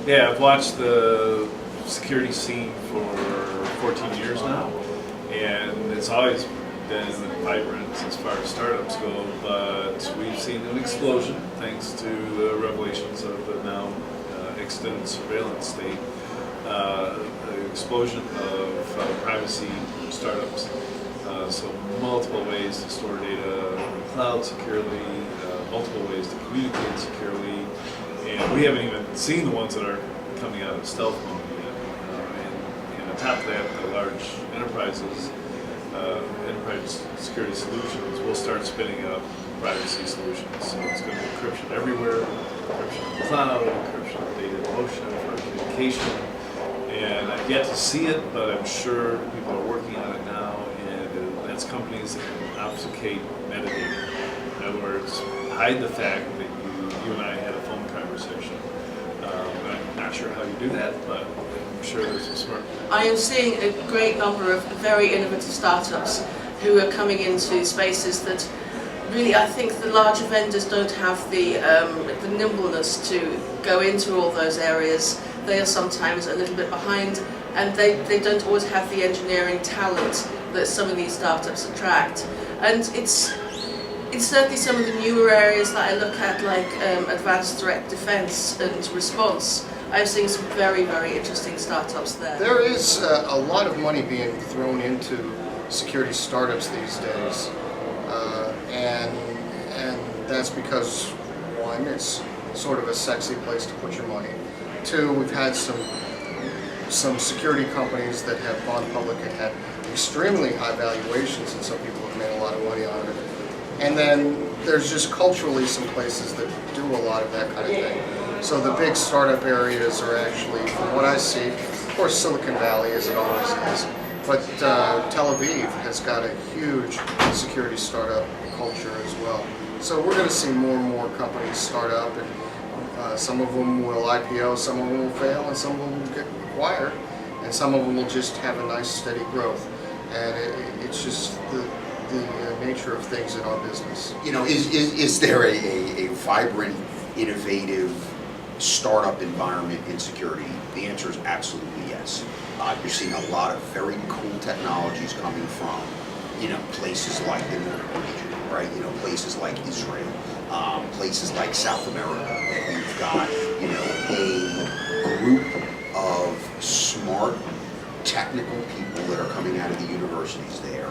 Yeah, I've watched the security scene for 14 years now, and it's always been vibrant as far as startups go, but we've seen an explosion thanks to the revelations of the now extended surveillance state, an explosion of privacy startups. So multiple ways to store data in the cloud securely, multiple ways to communicate securely, and we haven't even seen the ones that are coming out of stealth mode yet. And on top of that, the large enterprises, enterprise security solutions will start spinning up privacy solutions. So it's going to be encryption everywhere, encryption in the cloud, encryption of data in motion for communication. And I've yet to see it, but I'm sure people are working on it now, and that's companies that can obfuscate metadata. In other words, hide the fact that you and I had a phone conversation. I'm not sure how you do that, but I'm sure there's some smart. I am seeing a great number of very innovative startups who are coming into spaces that really I think the larger vendors don't have the nimbleness to go into all those areas. They are sometimes a little bit behind, and they don't always have the engineering talent that some of these startups attract. And it's certainly some of the newer areas that I look at, like advanced threat defense and response. I've seen some very, very interesting startups there. There is a lot of money being thrown into security startups these days, and that's because, one, it's sort of a sexy place to put your money. Two, we've had some security companies that have gone public and had extremely high valuations, and some people have made a lot of money on it. And then there's just culturally some places that do a lot of that kind of thing. So the big startup areas are actually, from what I see, of course Silicon Valley, as it always is, but Tel Aviv has got a huge security startup culture as well. So we're going to see more and more companies start up, and some of them will IPO, some of them will fail, and some of them will get acquired, and some of them will just have a nice steady growth. And it's just the nature of things in our business. You know, is there a vibrant, innovative startup environment in security? The answer is absolutely yes. You're seeing a lot of very cool technologies coming from, you know, places like the Nordic region, right? You know, places like Israel, places like South America, that you've got, you know, a group of smart, technical people that are coming out of the universities there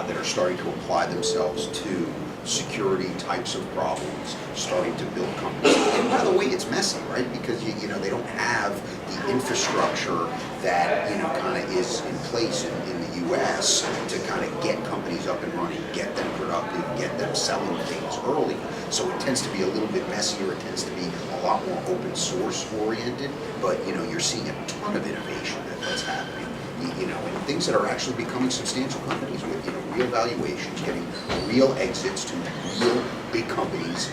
that are starting to apply themselves to security types of problems, starting to build companies. And by the way, it's messy, right? Because you know they don't have the infrastructure that kind of is in place in the U.S. to kind of get companies up and running, get them productive, get them selling things early. So it tends to be a little bit messier. It tends to be a lot more open source oriented. But you're seeing a ton of innovation that's happening. And things that are actually becoming substantial companies with real valuations, getting real exits to real big companies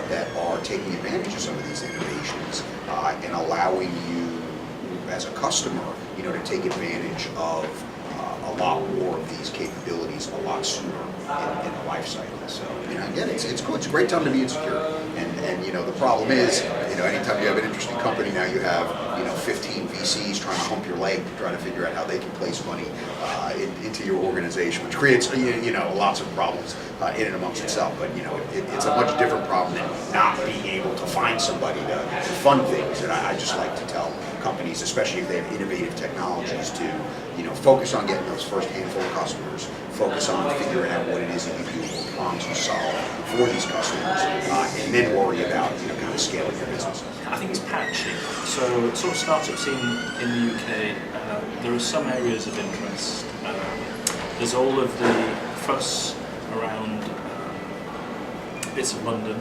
that are taking advantage of some of these innovations and allowing you as a customer, to take advantage of a lot more of these capabilities a lot sooner in the life cycle. So, again, it's cool. It's a great time to be in security. And the problem is, anytime you have an interesting company, now you have, 15 VCs trying to hump your leg to try to figure out how they can place money into your organization, which creates, lots of problems in and amongst itself. But, it's a much different problem than not being able to find somebody to fund things. And I just like to tell companies, especially if they have innovative technologies, to focus on getting those first handful of customers, focus on figuring out what it is that you do, what problems you solve for these customers, and then worry about kind of scaling your business. I think it's patchy. So sort of startup scene in the UK, there are some areas of interest. There's all of the fuss around bits of London,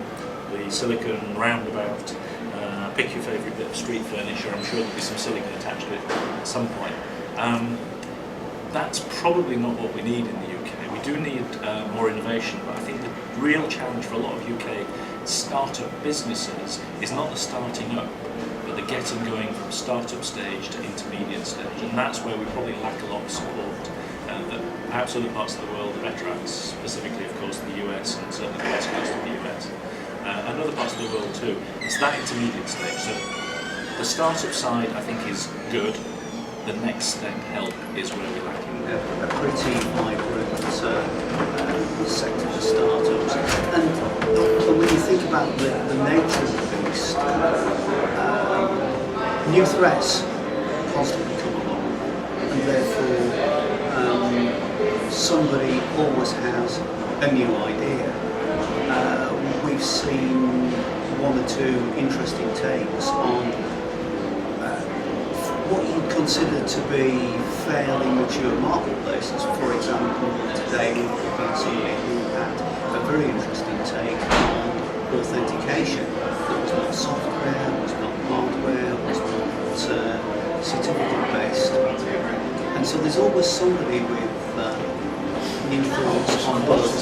the Silicon roundabout. Pick your favourite bit of street furniture. I'm sure there'll be some silicon attached to it at some point. That's probably not what we need in the UK. We do need more innovation, but I think the real challenge for a lot of UK startup businesses is not the starting up, but the getting going from startup stage to intermediate stage, and that's where we probably lack a lot of support. Perhaps other parts of the world are better at, specifically, of course, the US and certainly the west coast of the US. And other parts of the world too. It's that intermediate stage. So The startup side, I think, is good. The next step, help, is where we're lacking. A pretty vibrant sector for startups. And when you think about the nature of the beast, new threats constantly come along, and therefore somebody always has a new idea. We've seen one or two interesting takes on what you'd consider to be fairly mature marketplaces. For example, today we've been somebody who had a very interesting take on authentication. That was not software, was not hardware, was not certificate based. And so there's always somebody with new thoughts on both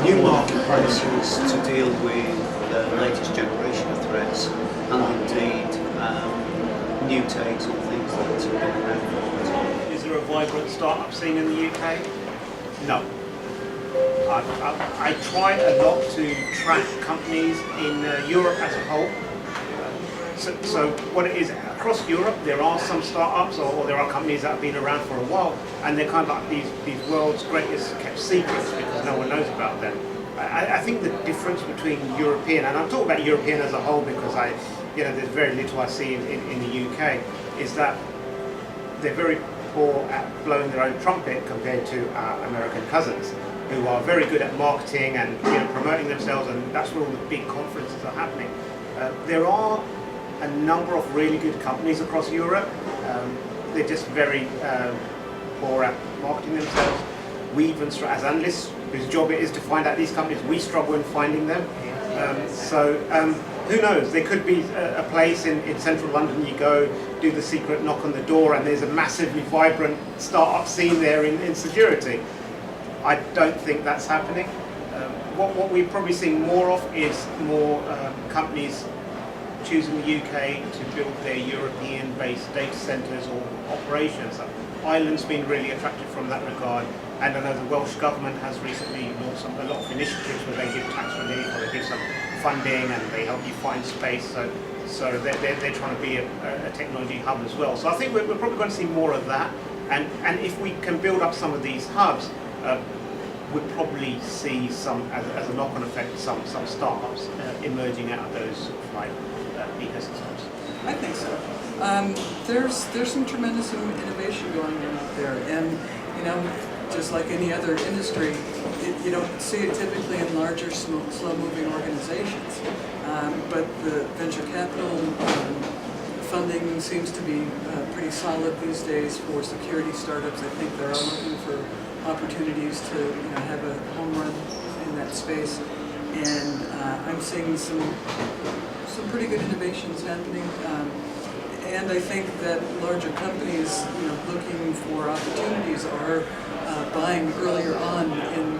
new marketplaces to deal with the latest generation of threats, and indeed new takes on things that have been around for a long time. Is there a vibrant startup scene in the UK? No. I try a lot to track companies in Europe as a whole. So what it is, across Europe there are some startups or there are companies that have been around for a while, and they're kind of like these world's greatest kept secrets because no one knows about them. I think the difference between European, and I'm talking about European as a whole because there's very little I see in the UK, is that they're very poor at blowing their own trumpet compared to our American cousins, who are very good at marketing and promoting themselves, and that's where all the big conferences are happening. There are a number of really good companies across Europe. They're just very poor at marketing themselves. We even, as analysts, whose job it is to find out these companies, we struggle in finding them. Who knows? There could be a place in central London you go, do the secret knock on the door, and there's a massively vibrant startup scene there in security. I don't think that's happening. What we're probably seeing more of is more companies choosing the UK to build their European-based data centres or operations. Ireland's been really attractive from that regard, and I know the Welsh Government has recently launched a lot of initiatives where they give tax relief or they give some funding and they help you find space. So they're trying to be a technology hub as well. So I think we're probably going to see more of that, and if we can build up some of these hubs, we'll probably see some, as a knock-on effect, some startups emerging out of those ecosystems. I think so. There's some tremendous innovation going on out there, and just like any other industry, you don't see it typically in larger, slow-moving organizations. But the venture capital funding seems to be pretty solid these days for security startups. I think they're all looking for opportunities to have a home run in that space, and I'm seeing some pretty good innovations happening. And I think that larger companies, looking for opportunities, are buying earlier on in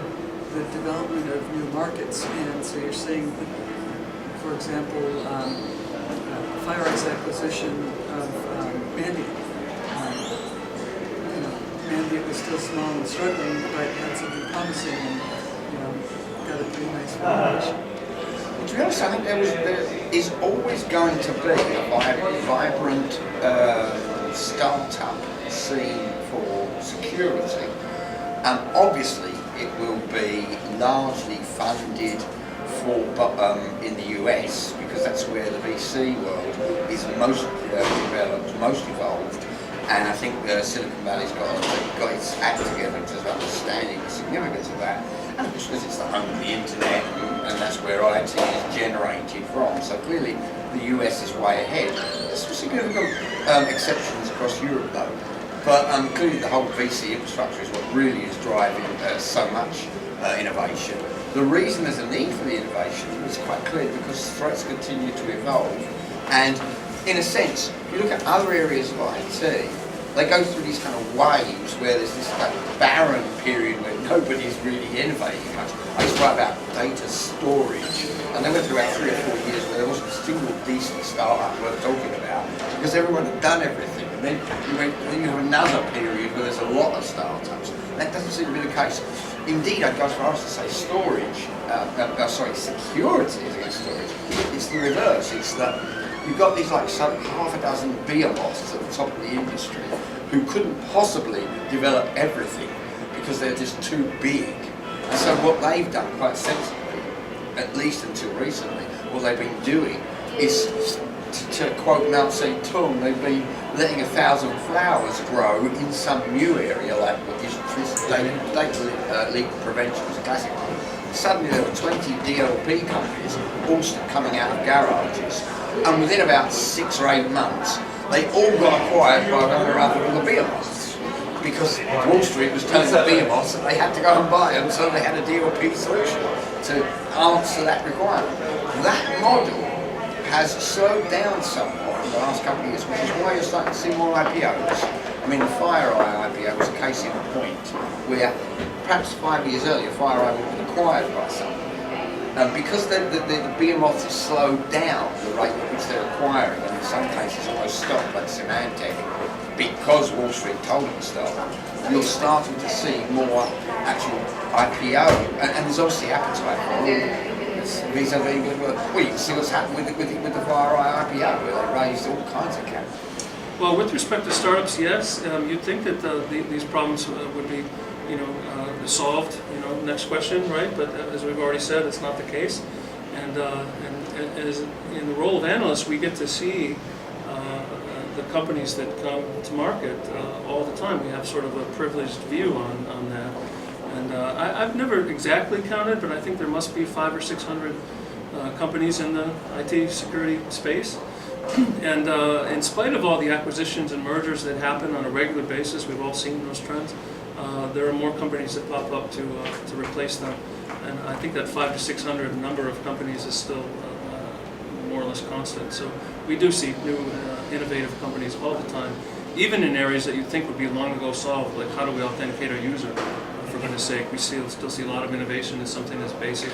the development of new markets. And so you're seeing, for example, FireEye's acquisition of Mandiant. Mandiant was still small and struggling, but had something promising, and got a pretty nice valuation. To be honest, I think there is always going to be a vibrant startup scene for security, and obviously it will be largely funded in the US, because that's where the VC world is most developed, most evolved, and I think Silicon Valley's got its act together in terms of understanding the significance of that. And of course, because it's the home of the internet, and that's where IT is generated from. So clearly, the US is way ahead. There's some significant exceptions across Europe, though. But clearly, the whole VC infrastructure is what really is driving so much innovation. The reason there's a need for the innovation is quite clear, because threats continue to evolve. And in a sense, if you look at other areas of IT, they go through these kind of waves where there's this kind of barren period where nobody's really innovating much. I used to write about data storage, and they went through about 3 or 4 years where there wasn't a single decent startup worth talking about, because everyone had done everything. And then you have another period where there's a lot of startups. That doesn't seem to be the case. Indeed, I'd go as far as to say security is against storage. It's the reverse. It's that you've got these like half a dozen behemoths at the top of the industry who couldn't possibly develop everything because they're just too big. And so what they've done quite sensibly, at least until recently, what they've been doing is, to quote Mao Zedong, they've been letting 1,000 flowers grow in some new area, like what is data leak prevention was a classic one. Suddenly there were 20 DLP companies all coming out of garages, and within about 6 or 8 months, they all got acquired by one or other of the behemoths, because Wall Street was telling the behemoths that they had to go and buy them, so they had a DLP solution to answer that requirement. That model has slowed down somewhat in the last couple of years, which is why you're starting to see more IPOs. I mean, the FireEye IPO was a case in point where perhaps 5 years earlier, FireEye would have been acquired by someone. Because the behemoths have slowed down the rate at which they're acquiring, and in some cases almost stopped, like Symantec, because Wall Street told them to stop, you're starting to see more actual IPO, and there's obviously appetite for all vis-a-vis, well, you can see what's happened with the FireEye IPO, where they raised all kinds of capital. Well, with respect to startups, yes, you'd think that these problems would be, solved. Next question, right? But as we've already said, it's not the case. And as in the role of analysts, we get to see the companies that come to market all the time. We have sort of a privileged view on that. And I've never exactly counted, but I think there must be 500 or 600 companies in the IT security space. And in spite of all the acquisitions and mergers that happen on a regular basis, we've all seen those trends, there are more companies that pop up to replace them. And I think that 500 to 600 number of companies is still more or less constant. So we do see new innovative companies all the time, even in areas that you think would be long ago solved, like how do we authenticate our user? For goodness sake, we still see a lot of innovation in something as basic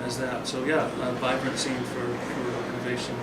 as that. So yeah, a vibrant scene for innovation